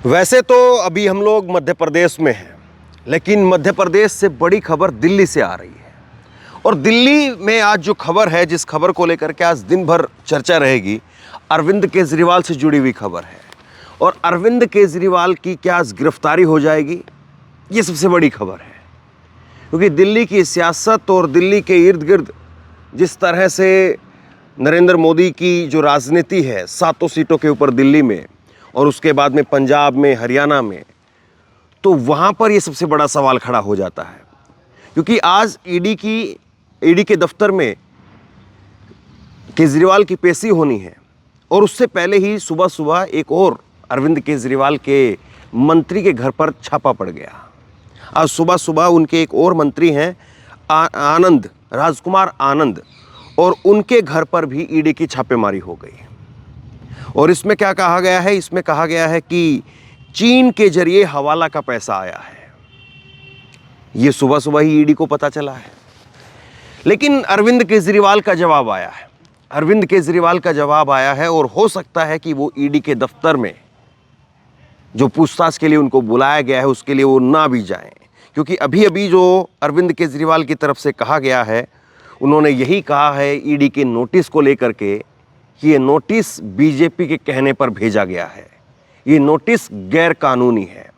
वैसे तो अभी हम लोग मध्य प्रदेश में हैं, लेकिन मध्य प्रदेश से बड़ी खबर दिल्ली से आ रही है। और दिल्ली में आज जो खबर है, जिस खबर को लेकर के आज दिन भर चर्चा रहेगी, अरविंद केजरीवाल से जुड़ी हुई खबर है। और अरविंद केजरीवाल की क्या आज गिरफ्तारी हो जाएगी, ये सबसे बड़ी खबर है। क्योंकि दिल्ली की सियासत और दिल्ली के इर्द गिर्द जिस तरह से नरेंद्र मोदी की जो राजनीति है, 7 सीटों के ऊपर दिल्ली में और उसके बाद में पंजाब में, हरियाणा में, तो वहाँ पर ये सबसे बड़ा सवाल खड़ा हो जाता है। क्योंकि आज ईडी के दफ्तर में केजरीवाल की पेशी होनी है। और उससे पहले ही सुबह सुबह एक और अरविंद केजरीवाल के मंत्री के घर पर छापा पड़ गया। आज सुबह सुबह उनके एक और मंत्री हैं आनंद, राजकुमार आनंद, और उनके घर पर भी ईडी की छापेमारी हो गई। और इसमें क्या कहा गया है? इसमें कहा गया है कि चीन के जरिए हवाला का पैसा आया है। ये सुबह सुबह ही ईडी को पता चला है। लेकिन अरविंद केजरीवाल का जवाब आया है। अरविंद केजरीवाल का जवाब आया है और हो सकता है कि वो ईडी के दफ्तर में जो पूछताछ के लिए उनको बुलाया गया है, उसके लिए वो ना भी जाएं। क्योंकि अभी अभी जो अरविंद केजरीवाल की तरफ से कहा गया है, उन्होंने यही कहा है ईडी के नोटिस को लेकर के कि ये नोटिस बीजेपी के कहने पर भेजा गया है। ये नोटिस गैर कानूनी है।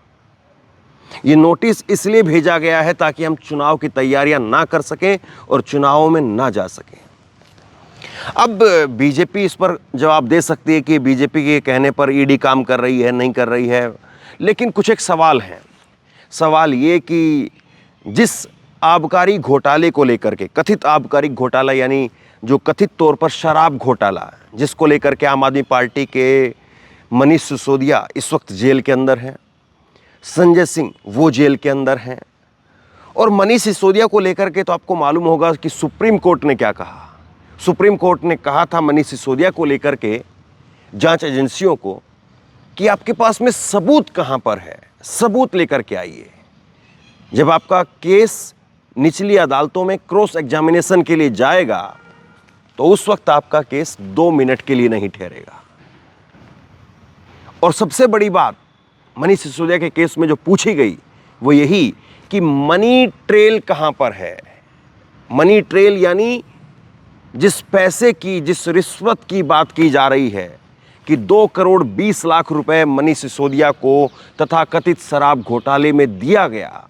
ये नोटिस इसलिए भेजा गया है ताकि हम चुनाव की तैयारियां ना कर सकें और चुनावों में ना जा सकें। अब बीजेपी इस पर जवाब दे सकती है कि बीजेपी के कहने पर ईडी काम कर रही है, नहीं कर रही है। लेकिन कुछ एक सवाल हैं। सवाल ये कि जिस आबकारी घोटाले को लेकर के, कथित आबकारी घोटाला यानी जो कथित तौर पर शराब घोटाला, जिसको लेकर के आम आदमी पार्टी के मनीष सिसोदिया इस वक्त जेल के अंदर हैं, संजय सिंह वो जेल के अंदर हैं। और मनीष सिसोदिया को लेकर के तो आपको मालूम होगा कि सुप्रीम कोर्ट ने क्या कहा। सुप्रीम कोर्ट ने कहा था मनीष सिसोदिया को लेकर के जांच एजेंसियों को कि आपके पास में सबूत कहां पर है, सबूत लेकर के आइए। जब आपका केस निचली अदालतों में क्रॉस एग्जामिनेशन के लिए जाएगा तो उस वक्त आपका केस 2 मिनट के लिए नहीं ठहरेगा। और सबसे बड़ी बात मनीष सिसोदिया के केस में जो पूछी गई वो यही कि मनी ट्रेल कहां पर है। मनी ट्रेल यानी जिस पैसे की, जिस रिश्वत की बात की जा रही है कि 2 करोड़ 20 लाख रुपए मनीष सिसोदिया को तथाकथित शराब घोटाले में दिया गया,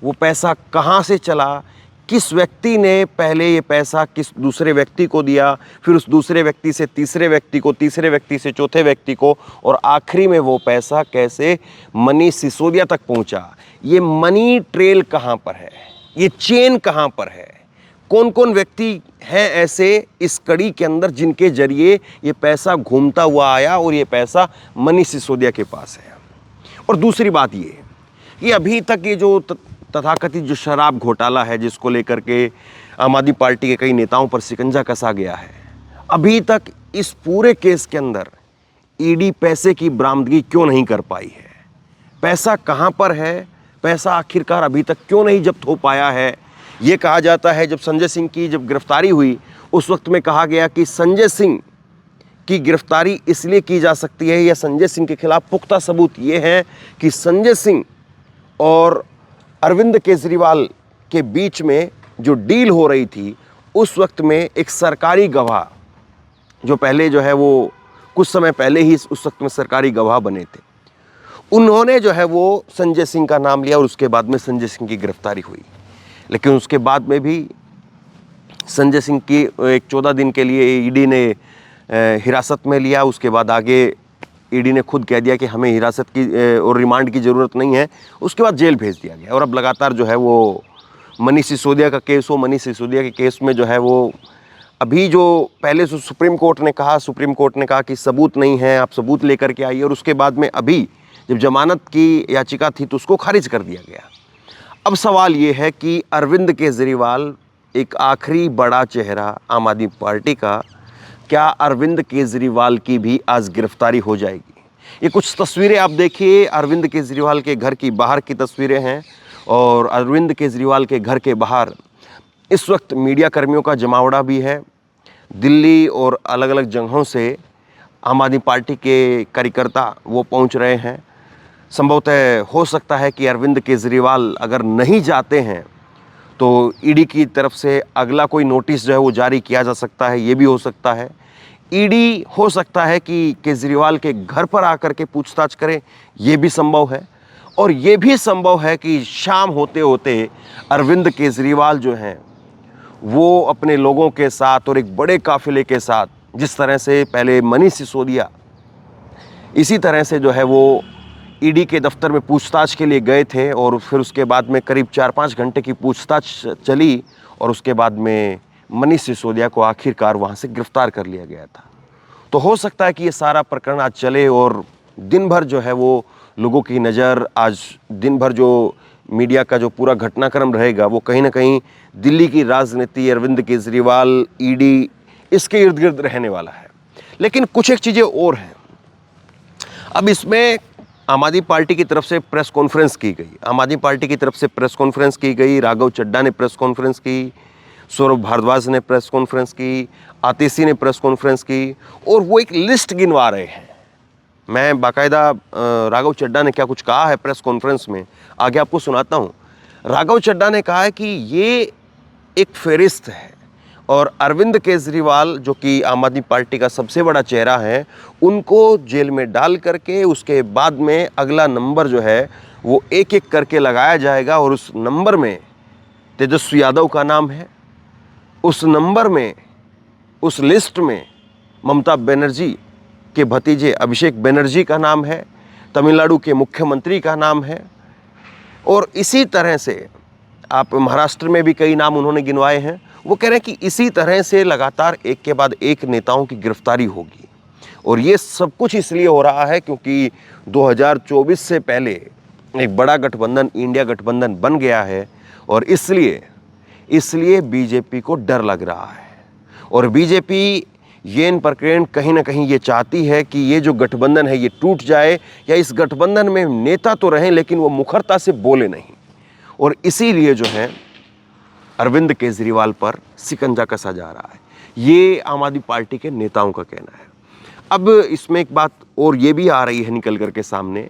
वो पैसा कहां से चला, किस व्यक्ति ने पहले ये पैसा किस दूसरे व्यक्ति को दिया, फिर उस दूसरे व्यक्ति से तीसरे व्यक्ति को, तीसरे व्यक्ति से चौथे व्यक्ति को, और आखिरी में वो पैसा कैसे मनीष सिसोदिया तक पहुंचा। ये मनी ट्रेल कहां पर है, ये चेन कहां पर है, कौन कौन व्यक्ति हैं ऐसे इस कड़ी के अंदर जिनके जरिए ये पैसा घूमता हुआ आया और ये पैसा मनीष सिसोदिया के पास है। और दूसरी बात ये कि अभी तक ये जो तथाकथित जो शराब घोटाला है, जिसको लेकर के आम आदमी पार्टी के कई नेताओं पर शिकंजा कसा गया है, अभी तक इस पूरे केस के अंदर ईडी पैसे की बरामदगी क्यों नहीं कर पाई है। पैसा कहां पर है, पैसा आखिरकार अभी तक क्यों नहीं जब्त हो पाया है। ये कहा जाता है जब संजय सिंह की जब गिरफ्तारी हुई उस वक्त में कहा गया कि संजय सिंह की गिरफ्तारी इसलिए की जा सकती है या संजय सिंह के खिलाफ पुख्ता सबूत ये हैं कि संजय सिंह और अरविंद केजरीवाल के बीच में जो डील हो रही थी उस वक्त में एक सरकारी गवाह, जो पहले जो है वो कुछ समय पहले ही उस वक्त में सरकारी गवाह बने थे, उन्होंने जो है वो संजय सिंह का नाम लिया और उसके बाद में संजय सिंह की गिरफ्तारी हुई। लेकिन उसके बाद में भी संजय सिंह की एक 14 दिन के लिए ईडी ने हिरासत में लिया। उसके बाद आगे ईडी ने खुद कह दिया कि हमें हिरासत की और रिमांड की ज़रूरत नहीं है। उसके बाद जेल भेज दिया गया। और अब लगातार जो है वो मनीष सिसोदिया का केस हो, मनीष सिसोदिया के केस में जो है वो अभी जो पहले सुप्रीम कोर्ट ने कहा कि सबूत नहीं है, आप सबूत लेकर के आइए, और उसके बाद में अभी जब जमानत की याचिका थी तो उसको खारिज कर दिया गया। अब सवाल ये है कि अरविंद केजरीवाल एक आखिरी बड़ा चेहरा आम आदमी पार्टी का, क्या अरविंद केजरीवाल की भी आज गिरफ्तारी हो जाएगी। ये कुछ तस्वीरें आप देखिए, अरविंद केजरीवाल के घर की बाहर की तस्वीरें हैं। और अरविंद केजरीवाल के घर के बाहर इस वक्त मीडिया कर्मियों का जमावड़ा भी है। दिल्ली और अलग अलग जगहों से आम आदमी पार्टी के कार्यकर्ता वो पहुंच रहे हैं। संभवतः हो सकता है कि अरविंद केजरीवाल अगर नहीं जाते हैं तो ईडी की तरफ से अगला कोई नोटिस जो है वो जारी किया जा सकता है, ये भी हो सकता है। ईडी हो सकता है कि केजरीवाल के घर पर आकर के पूछताछ करे, ये भी संभव है। और ये भी संभव है कि शाम होते होते अरविंद केजरीवाल जो हैं वो अपने लोगों के साथ और एक बड़े काफिले के साथ, जिस तरह से पहले मनीष सिसोदिया इसी तरह से जो है वो ईडी के दफ्तर में पूछताछ के लिए गए थे और फिर उसके बाद में करीब 4-5 घंटे की पूछताछ चली और उसके बाद में मनीष सिसोदिया को आखिरकार वहाँ से गिरफ्तार कर लिया गया था। तो हो सकता है कि ये सारा प्रकरण आज चले और दिन भर जो है वो लोगों की नज़र, आज दिन भर जो मीडिया का जो पूरा घटनाक्रम रहेगा वो कहीं ना कहीं दिल्ली की राजनीति, अरविंद केजरीवाल, ईडी, इसके इर्द गिर्द रहने वाला है। लेकिन कुछ एक चीज़ें और हैं। अब इसमें आम आदमी पार्टी की तरफ से प्रेस कॉन्फ्रेंस की गई, आम आदमी पार्टी की तरफ से प्रेस कॉन्फ्रेंस की गई, राघव चड्ढा ने प्रेस कॉन्फ्रेंस की, सौरभ भारद्वाज ने प्रेस कॉन्फ्रेंस की, आतिशी ने प्रेस कॉन्फ्रेंस की और वो एक लिस्ट गिनवा रहे हैं। मैं बाकायदा राघव चड्ढा ने क्या कुछ कहा है प्रेस कॉन्फ्रेंस में, आगे आपको सुनाता हूँ। राघव चड्ढा ने कहा है कि ये एक फहरिस्त है और अरविंद केजरीवाल जो कि आम आदमी पार्टी का सबसे बड़ा चेहरा है, उनको जेल में डाल करके उसके बाद में अगला नंबर जो है वो एक एक करके लगाया जाएगा और उस नंबर में तेजस्वी यादव का नाम है, उस नंबर में, उस लिस्ट में ममता बनर्जी के भतीजे अभिषेक बनर्जी का नाम है, तमिलनाडु के मुख्यमंत्री का नाम है और इसी तरह से आप महाराष्ट्र में भी कई नाम उन्होंने गिनवाए हैं। वो कह रहे हैं कि इसी तरह से लगातार एक के बाद एक नेताओं की गिरफ्तारी होगी और ये सब कुछ इसलिए हो रहा है क्योंकि 2024 से पहले एक बड़ा गठबंधन, इंडिया गठबंधन बन गया है और इसलिए बीजेपी को डर लग रहा है और बीजेपी ये इन प्रकरण कहीं ना कहीं ये चाहती है कि ये जो गठबंधन है ये टूट जाए या इस गठबंधन में नेता तो रहें लेकिन वो मुखरता से बोले नहीं और इसीलिए जो है अरविंद केजरीवाल पर शिकंजा कसा जा रहा है, ये आम आदमी पार्टी के नेताओं का कहना है। अब इसमें एक बात और ये भी आ रही है निकल करके सामने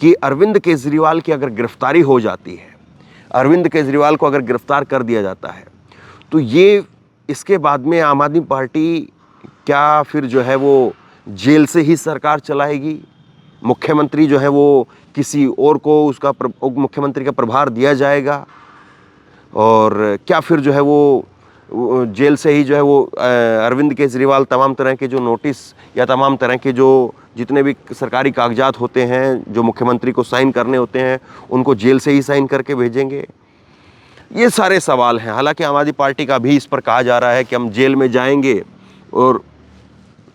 कि अरविंद केजरीवाल की अगर गिरफ्तारी हो जाती है, अरविंद केजरीवाल को अगर गिरफ्तार कर दिया जाता है तो ये इसके बाद में आम आदमी पार्टी क्या फिर जो है वो जेल से ही सरकार चलाएगी, मुख्यमंत्री जो है वो किसी और को उसका मुख्यमंत्री का प्रभार दिया जाएगा और क्या फिर जो है वो जेल से ही जो है वो अरविंद केजरीवाल तमाम तरह के जो नोटिस या तमाम तरह के जो जितने भी सरकारी कागजात होते हैं जो मुख्यमंत्री को साइन करने होते हैं उनको जेल से ही साइन करके भेजेंगे। ये सारे सवाल हैं। हालांकि आम आदमी पार्टी का भी इस पर कहा जा रहा है कि हम जेल में जाएंगे और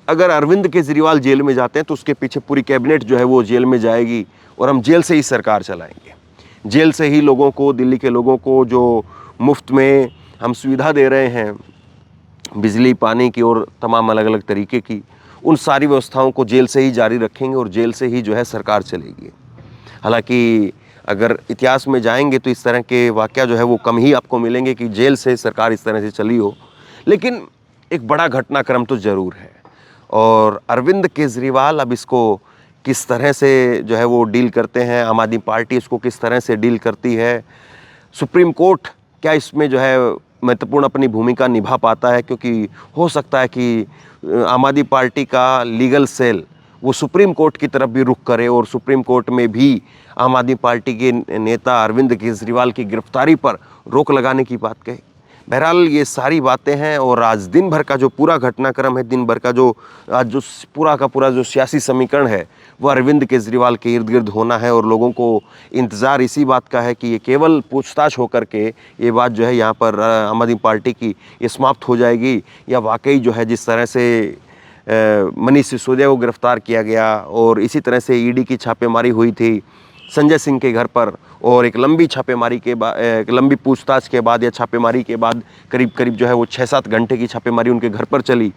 अगर अरविंद केजरीवाल जेल में जाते हैं तो उसके पीछे पूरी कैबिनेट जो है वो जेल में जाएगी और हम जेल से ही सरकार चलाएंगे, जेल से ही लोगों को, दिल्ली के लोगों को जो मुफ्त में हम सुविधा दे रहे हैं, बिजली, पानी की और तमाम अलग अलग तरीके की, उन सारी व्यवस्थाओं को जेल से ही जारी रखेंगे और जेल से ही जो है सरकार चलेगी। हालांकि अगर इतिहास में जाएंगे तो इस तरह के वाक़या जो है वो कम ही आपको मिलेंगे कि जेल से सरकार इस तरह से चली हो, लेकिन एक बड़ा घटनाक्रम तो ज़रूर है। और अरविंद केजरीवाल अब इसको किस तरह से जो है वो डील करते हैं, आम आदमी पार्टी इसको किस तरह से डील करती है, सुप्रीम कोर्ट क्या इसमें जो है महत्वपूर्ण अपनी भूमिका निभा पाता है, क्योंकि हो सकता है कि आम आदमी पार्टी का लीगल सेल वो सुप्रीम कोर्ट की तरफ भी रुख करे और सुप्रीम कोर्ट में भी आम आदमी पार्टी के नेता अरविंद केजरीवाल की गिरफ्तारी पर रोक लगाने की बात कहे। बहरहाल ये सारी बातें हैं और आज दिन भर का जो पूरा घटनाक्रम है, दिन भर का जो आज जो पूरा का पूरा जो सियासी समीकरण है वो अरविंद केजरीवाल के इर्द गिर्द होना है और लोगों को इंतज़ार इसी बात का है कि ये केवल पूछताछ होकर के ये बात जो है यहाँ पर आम आदमी पार्टी की ये समाप्त हो जाएगी या वाकई जो है जिस तरह से मनीष सिसोदिया को गिरफ्तार किया गया और इसी तरह से ईडी की छापेमारी हुई थी संजय सिंह के घर पर और एक लंबी छापेमारी के बाद, एक लंबी पूछताछ के बाद या छापेमारी के बाद करीब करीब जो है वो 6-7 घंटे की छापेमारी उनके घर पर चली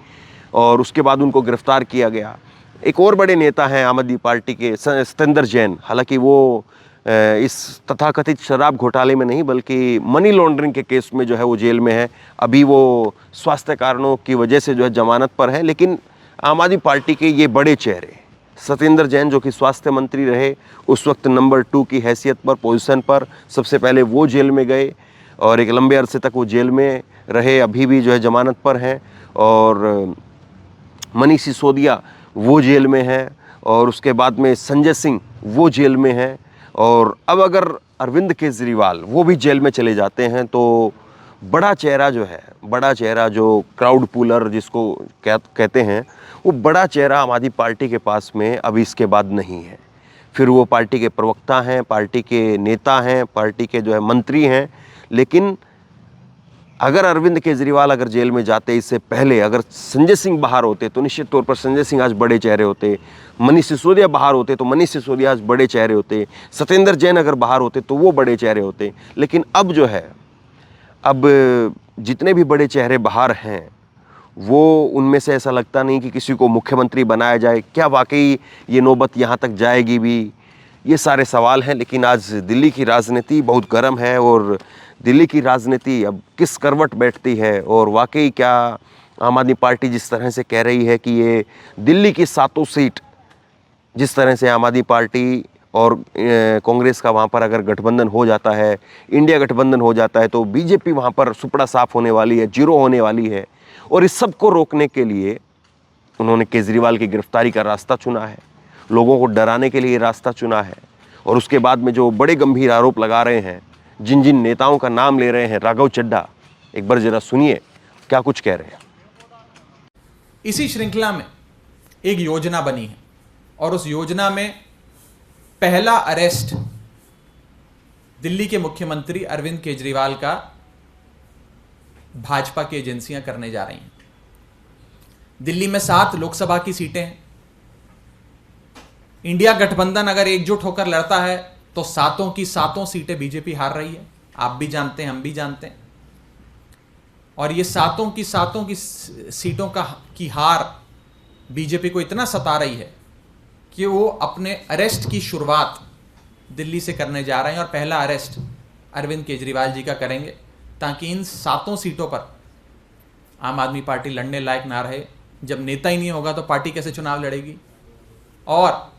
और उसके बाद उनको गिरफ्तार किया गया। एक और बड़े नेता हैं आम आदमी पार्टी के सत्येंद्र जैन, हालांकि वो इस तथाकथित शराब घोटाले में नहीं बल्कि मनी लॉन्ड्रिंग के केस में जो है वो जेल में है। अभी वो स्वास्थ्य कारणों की वजह से जो है जमानत पर है, लेकिन आम आदमी पार्टी के ये बड़े चेहरे सत्येंद्र जैन जो कि स्वास्थ्य मंत्री रहे, उस वक्त नंबर 2 की हैसियत पर, पोजीशन पर सबसे पहले वो जेल में गए और एक लंबे अरसे तक वो जेल में रहे, अभी भी जो है जमानत पर हैं। और मनीष सिसोदिया वो जेल में है, और उसके बाद में संजय सिंह वो जेल में है, और अब अगर अरविंद केजरीवाल वो भी जेल में चले जाते हैं तो बड़ा चेहरा जो है, बड़ा चेहरा जो क्राउड पुलर जिसको कहते हैं, वो बड़ा चेहरा आम आदमी पार्टी के पास में अभी इसके बाद नहीं है। फिर वो पार्टी के प्रवक्ता हैं, पार्टी के नेता हैं, पार्टी के जो है मंत्री हैं, लेकिन अगर अरविंद केजरीवाल अगर जेल में जाते इससे पहले अगर संजय सिंह बाहर होते तो निश्चित तौर पर संजय सिंह आज बड़े चेहरे होते, मनीष सिसोदिया बाहर होते तो मनीष सिसोदिया आज बड़े चेहरे होते, सत्येंद्र जैन अगर बाहर होते तो वो बड़े चेहरे होते। लेकिन अब जो है, अब जितने भी बड़े चेहरे बाहर हैं वो उनमें से ऐसा लगता नहीं कि किसी को मुख्यमंत्री बनाया जाए। क्या वाकई ये नौबत यहाँ तक जाएगी भी, ये सारे सवाल हैं। लेकिन आज दिल्ली की राजनीति बहुत गर्म है, और दिल्ली की राजनीति अब किस करवट बैठती है, और वाकई क्या आम आदमी पार्टी जिस तरह से कह रही है कि ये दिल्ली की 7 सीट, जिस तरह से आम आदमी पार्टी और कांग्रेस का वहाँ पर अगर गठबंधन हो जाता है, इंडिया गठबंधन हो जाता है, तो बीजेपी वहाँ पर सुपड़ा साफ होने वाली है, जीरो होने वाली है। और इस सब को रोकने के लिए उन्होंने केजरीवाल की गिरफ्तारी का रास्ता चुना है, लोगों को डराने के लिए रास्ता चुना है। और उसके बाद में जो बड़े गंभीर आरोप लगा रहे हैं, जिन जिन नेताओं का नाम ले रहे हैं, राघव चड्ढा, एक बार जरा सुनिए क्या कुछ कह रहे हैं। इसी श्रृंखला में एक योजना बनी है, और उस योजना में पहला अरेस्ट दिल्ली के मुख्यमंत्री अरविंद केजरीवाल का भाजपा की एजेंसियां करने जा रही हैं। दिल्ली में 7 लोकसभा की सीटें हैं। इंडिया गठबंधन अगर एकजुट होकर लड़ता है तो 7 की 7 सीटें बीजेपी हार रही है, आप भी जानते हैं, हम भी जानते हैं। और ये 7 की 7 की सीटों की हार बीजेपी को इतना सता रही है कि वो अपने अरेस्ट की शुरुआत दिल्ली से करने जा रहे हैं, और पहला अरेस्ट अरविंद केजरीवाल जी का करेंगे, ताकि इन 7 सीटों पर आम आदमी पार्टी लड़ने लायक ना रहे। जब नेता ही नहीं होगा तो पार्टी कैसे चुनाव लड़ेगी। और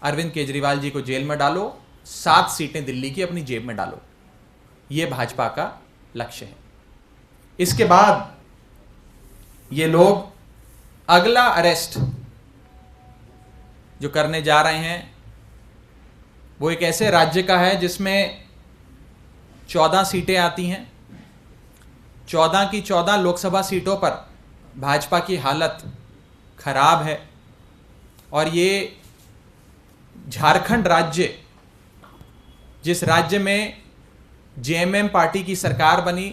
अरविंद केजरीवाल जी को जेल में डालो, 7 सीटें दिल्ली की अपनी जेब में डालो, ये भाजपा का लक्ष्य है। इसके बाद ये लोग अगला अरेस्ट जो करने जा रहे हैं वो एक ऐसे राज्य का है जिसमें 14 सीटें आती हैं। 14 की 14 लोकसभा सीटों पर भाजपा की हालत खराब है, और ये झारखंड राज्य, जिस राज्य में जेएमएम पार्टी की सरकार बनी,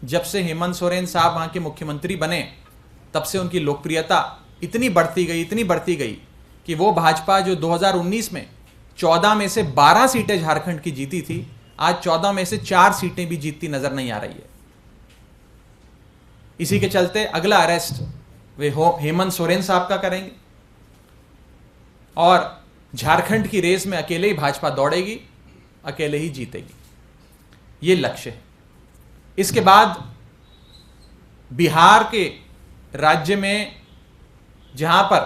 जब से हेमंत सोरेन साहब वहाँ के मुख्यमंत्री बने, तब से उनकी लोकप्रियता इतनी बढ़ती गई कि वो भाजपा जो 2019 में 14 में से 12 सीटें झारखंड की जीती थी, आज 14 में से 4 सीटें भी जीतती नजर नहीं आ रही है। इसी के चलते अगला अरेस्ट वे हेमंत सोरेन साहब का करेंगे, और झारखंड की रेस में अकेले ही भाजपा दौड़ेगी, अकेले ही जीतेगी, ये लक्ष्य है। इसके बाद बिहार के राज्य में, जहां पर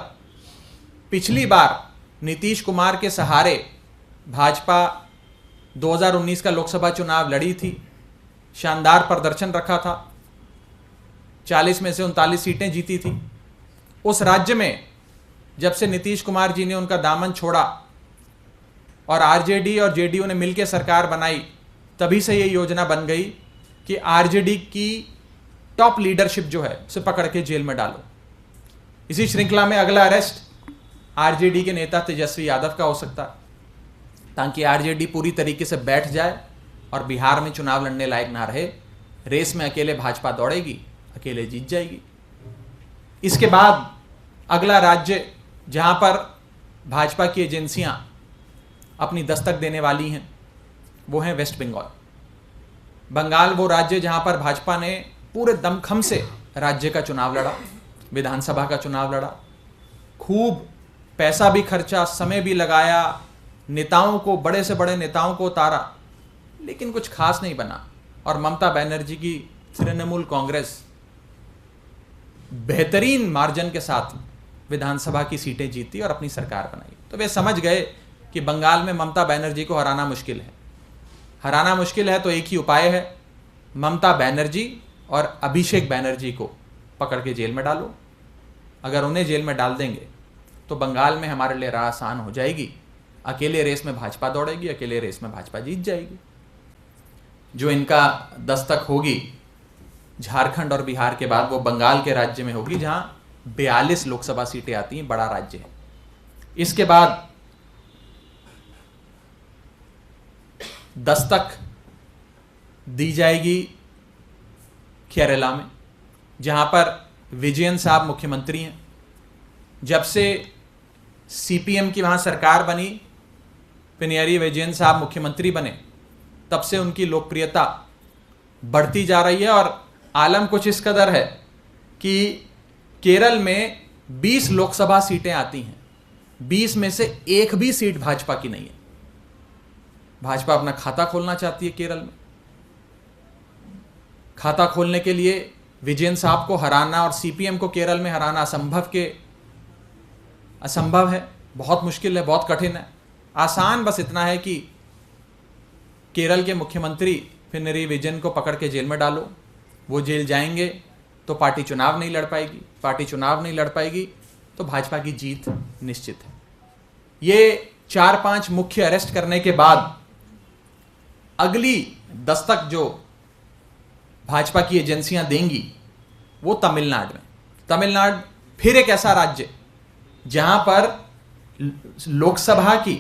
पिछली बार नीतीश कुमार के सहारे भाजपा 2019 का लोकसभा चुनाव लड़ी थी, शानदार प्रदर्शन रखा था, 40 में से 39 सीटें जीती थी। उस राज्य में जब से नीतीश कुमार जी ने उनका दामन छोड़ा और आरजेडी और जेडीयू ने मिलकर सरकार बनाई, तभी से ये योजना बन गई कि आरजेडी की टॉप लीडरशिप जो है उसे पकड़ के जेल में डालो। इसी श्रृंखला में अगला अरेस्ट आरजेडी के नेता तेजस्वी यादव का हो सकता है, ताकि आरजेडी पूरी तरीके से बैठ जाए और बिहार में चुनाव लड़ने लायक ना रहे। रेस में अकेले भाजपा दौड़ेगी, अकेले जीत जाएगी। इसके बाद अगला राज्य जहां पर भाजपा की एजेंसियां अपनी दस्तक देने वाली हैं वो है वेस्ट बंगाल। बंगाल वो राज्य जहां पर भाजपा ने पूरे दमखम से राज्य का चुनाव लड़ा, विधानसभा का चुनाव लड़ा, खूब पैसा भी खर्चा, समय भी लगाया, नेताओं को, बड़े से बड़े नेताओं को उतारा, लेकिन कुछ खास नहीं बना। और ममता बनर्जी की तृणमूल कांग्रेस बेहतरीन मार्जिन के साथ विधानसभा की सीटें जीती और अपनी सरकार बनाई। तो वे समझ गए कि बंगाल में ममता बनर्जी को हराना मुश्किल है। हराना मुश्किल है तो एक ही उपाय है, ममता बनर्जी और अभिषेक बनर्जी को पकड़ के जेल में डालो। अगर उन्हें जेल में डाल देंगे तो बंगाल में हमारे लिए राह आसान हो जाएगी। अकेले रेस में भाजपा दौड़ेगी, अकेले रेस में भाजपा जीत जाएगी। जो इनका दस्तक होगी झारखंड और बिहार के बाद, वो बंगाल के राज्य में होगी जहां 42 लोकसभा सीटें आती हैं, बड़ा राज्य है। इसके बाद दस्तक दी जाएगी केरला में, जहां पर विजयन साहब मुख्यमंत्री हैं। जब से सीपीएम की वहां सरकार बनी, पिनराई विजयन साहब मुख्यमंत्री बने, तब से उनकी लोकप्रियता बढ़ती जा रही है। और आलम कुछ इस कदर है कि केरल में 20 लोकसभा सीटें आती हैं, 20 में से एक भी सीट भाजपा की नहीं है। भाजपा अपना खाता खोलना चाहती है केरल में। खाता खोलने के लिए विजयन साहब को हराना और सीपीएम को केरल में हराना असंभव है, बहुत मुश्किल है, बहुत कठिन है। आसान बस इतना है कि केरल के मुख्यमंत्री पिनराई विजयन को पकड़ के जेल में डालो। वो जेल जाएंगे तो पार्टी चुनाव नहीं लड़ पाएगी, पार्टी चुनाव नहीं लड़ पाएगी तो भाजपा की जीत निश्चित है। ये 4-5 मुख्य अरेस्ट करने के बाद अगली दस्तक जो भाजपा की एजेंसियां देंगी वो तमिलनाडु में। तमिलनाडु फिर एक ऐसा राज्य जहां पर लोकसभा की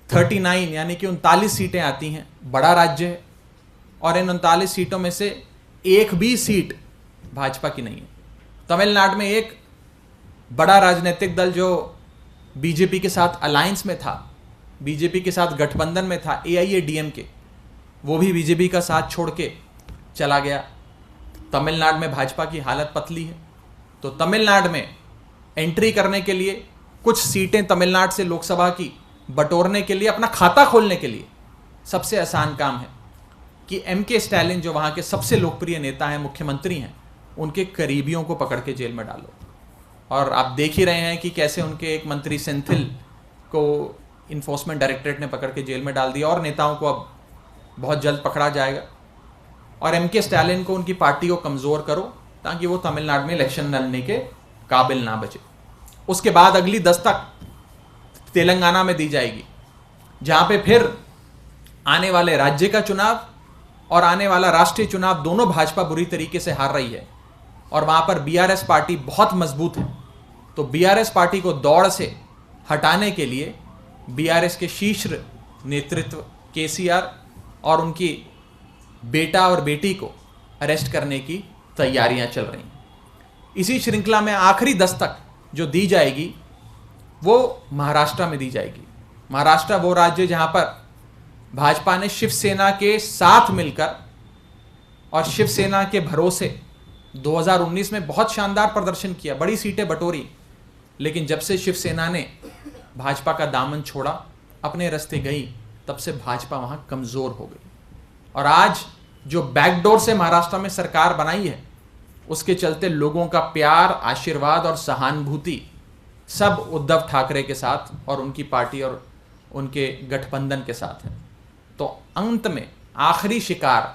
39 यानी कि 39 सीटें आती हैं, बड़ा राज्य है। और इन 39 सीटों में से एक भी सीट भाजपा की नहीं है। तमिलनाडु में एक बड़ा राजनीतिक दल जो बीजेपी के साथ अलायंस में था, बीजेपी के साथ गठबंधन में था, AIADMK, वो भी बीजेपी का साथ छोड़ के चला गया। तमिलनाडु में भाजपा की हालत पतली है। तो तमिलनाडु में एंट्री करने के लिए, कुछ सीटें तमिलनाडु से लोकसभा की बटोरने के लिए, अपना खाता खोलने के लिए सबसे आसान काम है कि MK स्टैलिन जो वहाँ के सबसे लोकप्रिय नेता हैं, मुख्यमंत्री हैं, उनके करीबियों को पकड़ के जेल में डालो। और आप देख ही रहे हैं कि कैसे उनके एक मंत्री सेंथिल को इन्फोर्समेंट डायरेक्टरेट ने पकड़ के जेल में डाल दिया, और नेताओं को अब बहुत जल्द पकड़ा जाएगा। और MK स्टैलिन को, उनकी पार्टी को कमज़ोर करो ताकि वो तमिलनाडु में इलेक्शन लड़ने के काबिल ना बचे। उसके बाद अगली दस्तक तेलंगाना में दी जाएगी, जहाँ पे फिर आने वाले राज्य का चुनाव और आने वाला राष्ट्रीय चुनाव दोनों भाजपा बुरी तरीके से हार रही है। और वहाँ पर BRS पार्टी बहुत मजबूत है। तो BRS पार्टी को दौड़ से हटाने के लिए BRS के शीर्ष नेतृत्व KCR और उनकी बेटा और बेटी को अरेस्ट करने की तैयारियां चल रही हैं। इसी श्रृंखला में आखिरी दस्तक जो दी जाएगी वो महाराष्ट्र में दी जाएगी। महाराष्ट्र वो राज्य जहां पर भाजपा ने शिवसेना के साथ मिलकर और शिवसेना के भरोसे 2019 में बहुत शानदार प्रदर्शन किया, बड़ी सीटें बटोरी। लेकिन जब से शिवसेना ने भाजपा का दामन छोड़ा, अपने रास्ते गई, तब से भाजपा वहां कमजोर हो गई। और आज जो बैकडोर से महाराष्ट्र में सरकार बनाई है, उसके चलते लोगों का प्यार, आशीर्वाद और सहानुभूति सब उद्धव ठाकरे के साथ और उनकी पार्टी और उनके गठबंधन के साथ है। तो अंत में आखिरी शिकार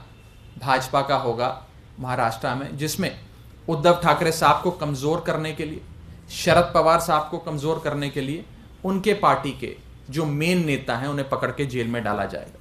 भाजपा का होगा महाराष्ट्र में, जिसमें उद्धव ठाकरे साहब को कमज़ोर करने के लिए, शरद पवार साहब को कमज़ोर करने के लिए उनके पार्टी के जो मेन नेता हैं उन्हें पकड़ के जेल में डाला जाएगा।